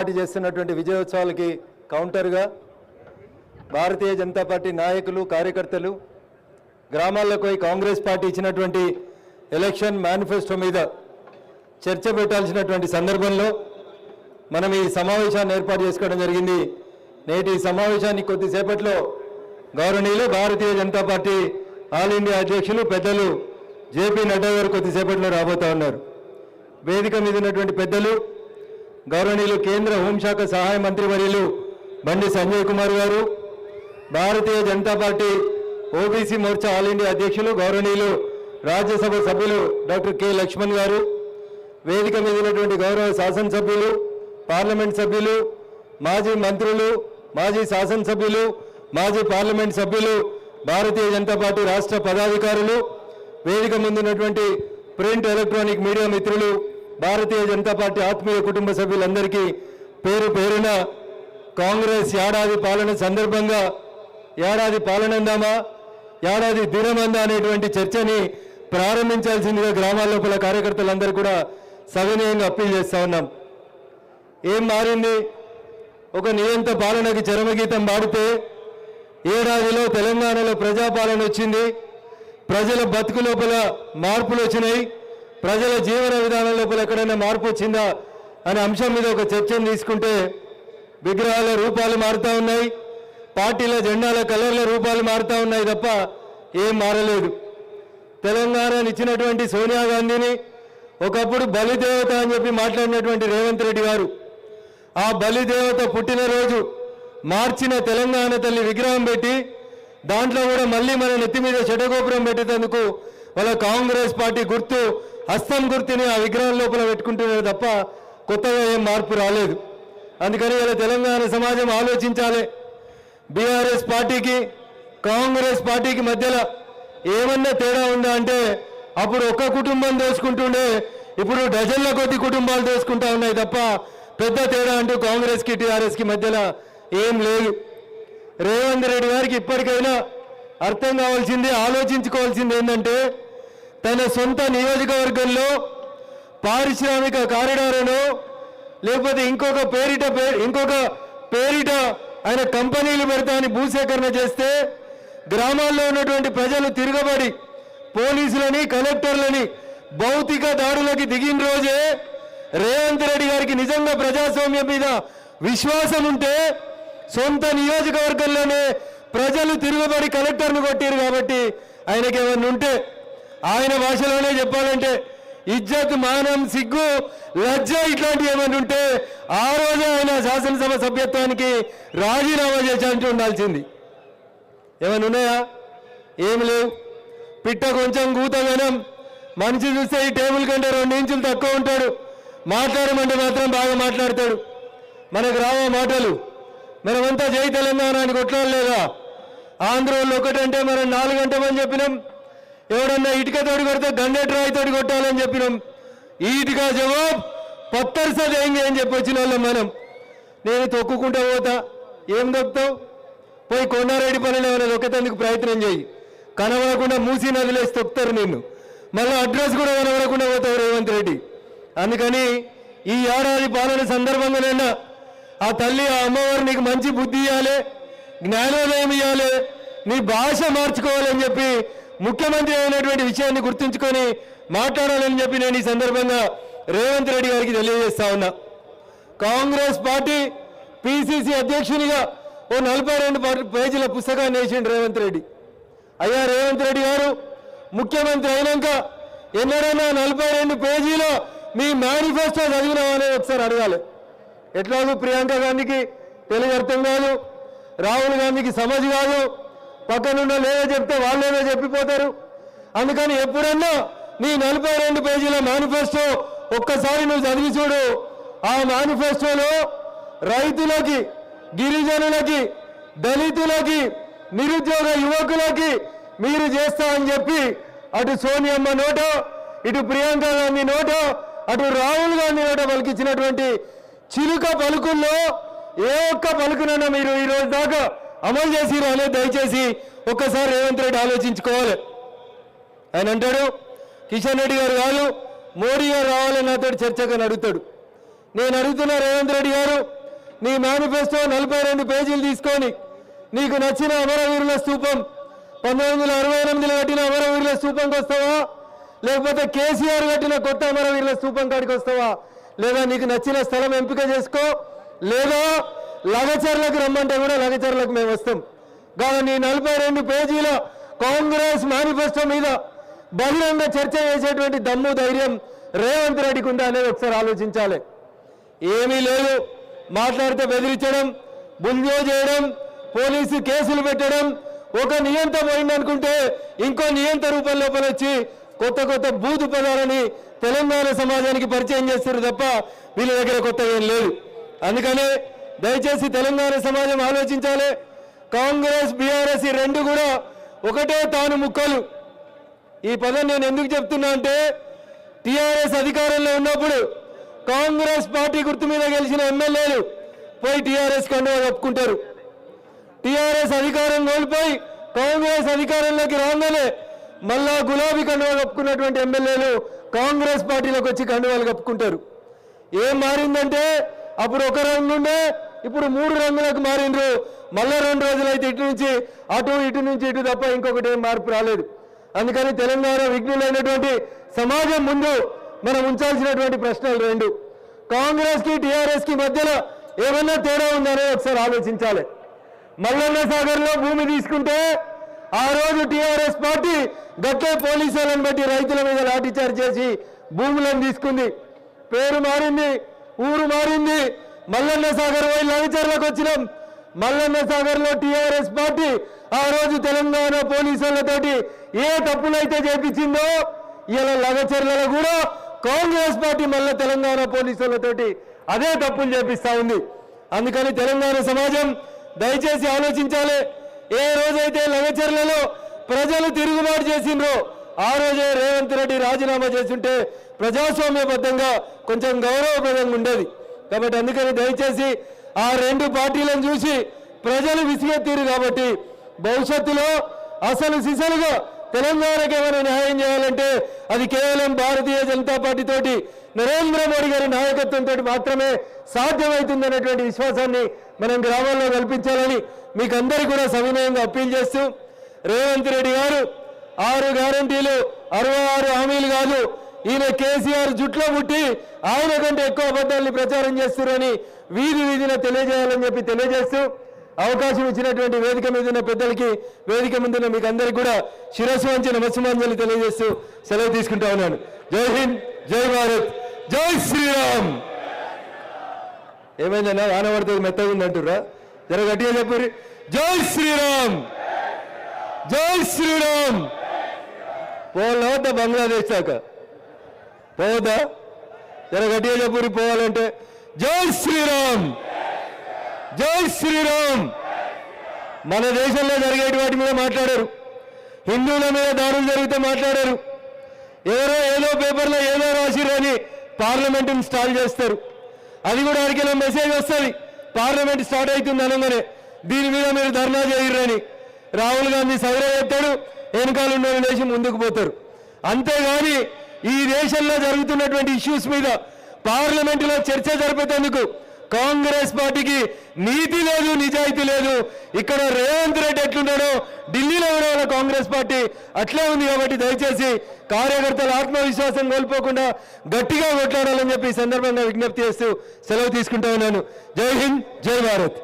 Party చేస్తున్నటువంటి విజయోత్సవాలకి కౌంటర్గా భారతీయ Janata party నాయకులు కార్యకర్తలు గ్రామాల్లోకి పోయి కాంగ్రెస్ పార్టీ ఇచ్చినటువంటి ఎలక్షన్ మేనిఫెస్టో మీద చర్చ పెట్టాల్సినటువంటి సందర్భంలో మనం ఈ సమావేశాన్ని ఏర్పాటు చేసుకోవడం జరిగింది. నేటి సమావేశానికి కొద్దిసేపట్లో గౌరవనీయులు భారతీయ జనతా పార్టీ ఆల్ ఇండియా అధ్యక్షులు పెద్దలు జేపీ నడ్డా గారు కొద్దిసేపట్లో రాబోతా ఉన్నారు. వేదిక మీద ఉన్నటువంటి పెద్దలు గౌరవనీయులు కేంద్ర హోంశాఖ సహాయ మంత్రి వర్యులు బండి Sanjay Kumar garu, Bharatiya Janata Party OBC Morcha all India అధ్యక్షులు గౌరవనీయులు రాజ్యసభ సభ్యులు డాక్టర్ కె లక్ష్మణ్ గారు, వేదిక మీద ఉన్నటువంటి గౌరవ శాసనసభ్యులు, పార్లమెంట్ సభ్యులు, మాజీ మంత్రులు, మాజీ శాసనసభ్యులు, మాజీ పార్లమెంట్ సభ్యులు, భారతీయ జనతా పార్టీ రాష్ట్ర పదాధికారులు, వేదిక ముందున్నటువంటి ప్రింట్ ఎలక్ట్రానిక్ మీడియా మిత్రులు, భారతీయ జనతా పార్టీ ఆత్మీయ కుటుంబ సభ్యులందరికీ పేరు పేరున కాంగ్రెస్ ఏడాది పాలన సందర్భంగా ఏడాది పాలనందామా ఏడాది దినమందా అనేటువంటి చర్చని ప్రారంభించాల్సిందిగా గ్రామాల లోపల కార్యకర్తలందరూ కూడా సవినయంగా అప్పీల్ చేస్తూ ఉన్నాం. ఏం మారింది? ఒక నియంత పాలనకి చరమగీతం పాడితే ఏడాదిలో తెలంగాణలో ప్రజాపాలన వచ్చింది, ప్రజల బతుకు లోపల మార్పులు వచ్చినాయి, ప్రజల జీవన విధానం లోపల ఎక్కడైనా మార్పు వచ్చిందా అనే అంశం మీద ఒక చర్చను తీసుకుంటే విగ్రహాల రూపాలు మారుతూ ఉన్నాయి, పార్టీల జెండాల కలర్ల రూపాలు మారుతూ ఉన్నాయి తప్ప ఏం మారలేదు. తెలంగాణని ఇచ్చినటువంటి సోనియా గాంధీని ఒకప్పుడు బలిదేవత అని చెప్పి మాట్లాడినటువంటి రేవంత్ రెడ్డి గారు ఆ బలిదేవత పుట్టినరోజు మార్చిన తెలంగాణ తల్లి విగ్రహం పెట్టి దాంట్లో కూడా మళ్ళీ మన నెత్తి మీద షటగోపురం పెట్టేందుకు వాళ్ళ కాంగ్రెస్ పార్టీ గుర్తు హస్తం గుర్తుని ఆ విగ్రహం లోపల పెట్టుకుంటున్నారు తప్ప కొత్తగా ఏం మార్పు రాలేదు. అందుకని ఇలా తెలంగాణ సమాజం ఆలోచించాలి. బీఆర్ఎస్ పార్టీకి కాంగ్రెస్ పార్టీకి మధ్యలో ఏమన్నా తేడా ఉందా అంటే అప్పుడు ఒక్క కుటుంబం దోసుకుంటుండే, ఇప్పుడు డజన్ల కొద్ది కుటుంబాలు దోసుకుంటా ఉన్నాయి తప్ప పెద్ద తేడా అంటూ కాంగ్రెస్కి టీఆర్ఎస్కి మధ్యలో ఏం లేదు. రేవంత్ రెడ్డి గారికి ఇప్పటికైనా అర్థం కావాల్సింది, ఆలోచించుకోవాల్సింది ఏంటంటే తన సొంత నియోజకవర్గంలో పారిశ్రామిక కారిడార్ను లేకపోతే ఇంకొక పేరిట ఆయన కంపెనీలు పెడతా అని భూసేకరణ చేస్తే గ్రామాల్లో ఉన్నటువంటి ప్రజలు తిరగబడి పోలీసులని కలెక్టర్లని భౌతిక దాడులకి దిగిన రోజే రేవంత్ రెడ్డి గారికి నిజంగా ప్రజాస్వామ్యం మీద విశ్వాసం ఉంటే సొంత నియోజకవర్గంలోనే ప్రజలు తిరగబడి కలెక్టర్ను కొట్టారు కాబట్టి ఆయనకి ఏమన్నా ఉంటే ఆయన భాషలోనే చెప్పాలంటే ఇజ్జత్, మానం, సిగ్గు, లజ్జ ఇట్లాంటివి ఏమైనా ఉంటే ఆ రోజే ఆయన శాసనసభ సభ్యత్వానికి రాజీనామా చేసి ఉండాల్సింది. ఏమైనా ఉన్నాయా? ఏమి లేవు. పిట్ట కొంచెం గూతగనం, మనిషి చూస్తే ఈ టేబుల్ కంటే 2 ఇంచులు తక్కువ ఉంటాడు, మాట్లాడమంటే మాత్రం బాగా మాట్లాడతాడు. మనకు రావా మాటలు? మనమంతా జై తెలంగాణ అని కొట్లాడలేదా? ఆంధ్రోళ్ళు ఒకటంటే మనం 4 గంటమని చెప్పినాం, ఎవడన్నా ఇటుక తోడి కొడితే గండెట్ రాయి తోడి కొట్టాలని చెప్పినాం. ఈ ఇటుక జవాబు పత్తర్ సే దేంగే అని చెప్పి వచ్చిన వాళ్ళం మనం. నేను తొక్కుకుంటా పోతా, ఏం దొక్కుతావు? పోయి కొండారెడ్డి పనులు ఏమైనా దొక్కేందుకు ప్రయత్నం చేయి, కనబడకుండా మూసి నదిలేసి తొక్కుతారు నిన్ను, మళ్ళీ అడ్రస్ కూడా కనబడకుండా పోతావు రేవంత్ రెడ్డి. అందుకని ఈ ఏడాది పాలన సందర్భంగానైనా ఆ తల్లి ఆ అమ్మవారు నీకు మంచి బుద్ధి ఇవ్వాలి, జ్ఞానోదయం ఇవ్వాలి, నీ భాష మార్చుకోవాలని చెప్పి ముఖ్యమంత్రి అయినటువంటి విషయాన్ని గుర్తుంచుకొని మాట్లాడాలని చెప్పి నేను ఈ సందర్భంగా రేవంత్ రెడ్డి గారికి తెలియజేస్తా ఉన్నా. కాంగ్రెస్ పార్టీ పిసిసి అధ్యక్షునిగా ఓ 42 పేజీల పుస్తకాన్ని వేసిండు రేవంత్ రెడ్డి. అయ్యా రేవంత్ రెడ్డి గారు ముఖ్యమంత్రి అయినాక ఎన్నడైనా 42 పేజీలో మీ మేనిఫెస్టో చదివినామా అనేది ఒకసారి అడగాలి. ఎట్లాగూ ప్రియాంక గాంధీకి తెలుగు అర్థం కాదు, రాహుల్ గాంధీకి సమజ్ కాదు, పక్కనున్న లేదో చెప్తే వాళ్ళేదో చెప్పిపోతారు. అందుకని ఎప్పుడన్నా నీ 42 పేజీల మేనిఫెస్టో ఒక్కసారి నువ్వు చదివి చూడు. ఆ మేనిఫెస్టోలో రైతులకి, గిరిజనులకి, దళితులకి, నిరుద్యోగ యువకులకి మీరు చేస్తా అని చెప్పి అటు సోనియమ్మ నోటో, ఇటు ప్రియాంక గాంధీ నోటో, అటు రాహుల్ గాంధీ నోటో పలికించినటువంటి చిలుక పలుకుల్లో ఏ ఒక్క పలుకునైనా మీరు ఈ రోజు దాకా అమలు చేసిరు అనేది దయచేసి ఒక్కసారి రేవంత్ రెడ్డి ఆలోచించుకోవాలి. ఆయన అంటాడు కిషన్ రెడ్డి గారు కాదు మోడీ గారు రావాలని నాతో చర్చగా అడుగుతాడు. నేను అడుగుతున్న రేవంత్ రెడ్డి గారు, నీ మేనిఫెస్టో 42 పేజీలు తీసుకొని నీకు నచ్చిన అమరవీరుల స్తూపం 1968లో కట్టిన అమరవీరుల స్తూపంకి వస్తావా, లేకపోతే కేసీఆర్ కట్టిన కొత్త అమరవీరుల స్తూపం కాడికి వస్తావా, లేదా నీకు నచ్చిన స్థలం ఎంపిక చేసుకో, లేదా లగచర్లకు రమ్మంటే కూడా లగచర్లకు మేము వస్తాం. కానీ నీ 42 పేజీల కాంగ్రెస్ మేనిఫెస్టో మీద బహిరంగ చర్చ చేసేటువంటి దమ్ము ధైర్యం రేవంత్ రెడ్డికి ఉందా అనేది ఒకసారి ఆలోచించాలి. ఏమీ లేదు, మాట్లాడితే బెదిరించడం, బుల్జో చేయడం, పోలీసు కేసులు పెట్టడం, ఒక నియంత పోయిందనుకుంటే ఇంకో నియంత రూపం లోపల వచ్చి కొత్త కొత్త బూతు పదాలని తెలంగాణ సమాజానికి పరిచయం చేస్తారు తప్ప వీళ్ళ దగ్గర కొత్త ఏం లేదు. అందుకనే దయచేసి తెలంగాణ సమాజం ఆలోచించాలి. కాంగ్రెస్ బీఆర్ఎస్ ఈ రెండు కూడా ఒకటే తాను ముక్కలు. ఈ పదం నేను ఎందుకు చెప్తున్నా అంటే, టీఆర్ఎస్ అధికారంలో ఉన్నప్పుడు కాంగ్రెస్ పార్టీ గుర్తు మీద గెలిచిన ఎమ్మెల్యేలు పోయి టీఆర్ఎస్ కండువా కప్పుకుంటారు. టీఆర్ఎస్ అధికారం కోల్పోయి కాంగ్రెస్ అధికారంలోకి రాగానే మళ్ళా గులాబీ కండువా కప్పుకున్నటువంటి ఎమ్మెల్యేలు కాంగ్రెస్ పార్టీలోకి వచ్చి కండువాలు కప్పుకుంటారు. ఏం మారిందంటే, అప్పుడు ఒక రంగు ఉండే, ఇప్పుడు 3 రంగులకు మారిండ్రు. మళ్ళా 2 రోజులైతే ఇటు నుంచి అటు, ఇటు నుంచి ఇటు తప్ప ఇంకొకటి ఏం మార్పు రాలేదు. అందుకని తెలంగాణ విఘ్నులైనటువంటి సమాజం ముందు మనం ఉంచాల్సినటువంటి ప్రశ్నలు రెండు. కాంగ్రెస్కి టీఆర్ఎస్కి మధ్యలో ఏమన్నా తేడా ఉందనే ఒకసారి ఆలోచించాలి. మల్లన్న సాగర్లో భూమి తీసుకుంటే ఆ రోజు టీఆర్ఎస్ పార్టీ గట్టే పోలీసులను బట్టి రైతుల మీద లాఠీచార్జ్ చేసి భూములను తీసుకుంది. పేరు మారింది, ఊరు మారింది. మల్లన్న సాగర్ పోయి లగచర్లకు వచ్చినాం. మల్లన్న సాగర్లో టీఆర్ఎస్ పార్టీ ఆ రోజు తెలంగాణ పోలీసులతోటి ఏ తప్పులైతే చేపించిందో ఇలా లగచర్లలో కూడా కాంగ్రెస్ పార్టీ మళ్ళీ తెలంగాణ పోలీసులతోటి అదే తప్పులు చేపిస్తా ఉంది. అందుకని తెలంగాణ సమాజం దయచేసి ఆలోచించాలి. ఏ రోజైతే లగచర్లలో ప్రజలు తిరుగుబాటు చేసిండ్రో ఆ రోజే రేవంత్ రెడ్డి రాజీనామా చేస్తుంటే ప్రజాస్వామ్యబద్ధంగా కొంచెం గౌరవప్రదంగా ఉండేది. కాబట్టి అందుకని దయచేసి ఆ రెండు పార్టీలను చూసి ప్రజలు విసిగెత్తిరు. కాబట్టి భవిష్యత్తులో అసలు సిసలుగా తెలంగాణకి ఏమైనా న్యాయం చేయాలంటే అది కేవలం భారతీయ జనతా పార్టీ తోటి, నరేంద్ర మోడీ గారి నాయకత్వంతో మాత్రమే సాధ్యమవుతుందనేటువంటి విశ్వాసాన్ని మనం గ్రామాల్లో కల్పించాలని మీకు అందరికీ కూడా సవినయంగా అప్పీల్ చేస్తూ, రేవంత్ రెడ్డి గారు 6 గ్యారంటీలు 66 హామీలు కాదు, ఈయన కేసీఆర్ జుట్లో పుట్టి ఆయన కంటే ఎక్కువ అబద్ధాన్ని ప్రచారం చేస్తున్నారని వీధి వీధిన తెలియజేయాలని చెప్పి తెలియజేస్తూ, అవకాశం ఇచ్చినటువంటి వేదిక మీద ఉన్న పెద్దలకి, వేదిక ముందున్న మీకు అందరికీ కూడా శిరస్సు వంచి నమస్సుమాంజలి తెలియజేస్తూ సెలవు తీసుకుంటా ఉన్నాను. జై హింద్, జై భారత్, జై శ్రీరామ్. ఏమైందన్నా వాన పడుతుంది మెత్తగా ఉందంటుర్రా? జర గట్టిగా చెప్పు. జై శ్రీరామ్, జై శ్రీరామ్. పోవాలా బంగ్లాదేశ్ దాకా పోవద్దా? జర గట్టిగా చెప్పు పోవాలంటే. జై శ్రీరామ్, జై శ్రీరామ్. మన దేశంలో జరిగేటి వాటి మీద మాట్లాడారు, హిందువుల మీద దాడులు జరిగితే మాట్లాడారు. ఎవరో ఏదో పేపర్లో ఏదో రాసిరని పార్లమెంటుని స్టార్ట్ చేస్తారు. అది కూడా అడిగిన మెసేజ్ వస్తుంది, పార్లమెంట్ స్టార్ట్ అవుతుంది అనగానే దీని మీద మీరు ధర్నా చేయరని. రాహుల్ గాంధీ సౌర చెప్తాడు, వెనకాల ఉన్న దేశం ముందుకు పోతారు. అంతేగాని ఈ దేశంలో జరుగుతున్నటువంటి ఇష్యూస్ మీద పార్లమెంటులో చర్చ జరిపేందుకు కాంగ్రెస్ పార్టీకి నీతి లేదు, నిజాయితీ లేదు. ఇక్కడ రేవంత్ రెడ్డి ఎట్లున్నాడో ఢిల్లీలో ఉన్న కాంగ్రెస్ పార్టీ అట్లే ఉంది. కాబట్టి దయచేసి కార్యకర్తల ఆత్మవిశ్వాసం కోల్పోకుండా గట్టిగా కొట్లాడాలని చెప్పి ఈ సందర్భంగా విజ్ఞప్తి చేస్తూ సెలవు తీసుకుంటా ఉన్నాను. జై హింద్, జై భారత్.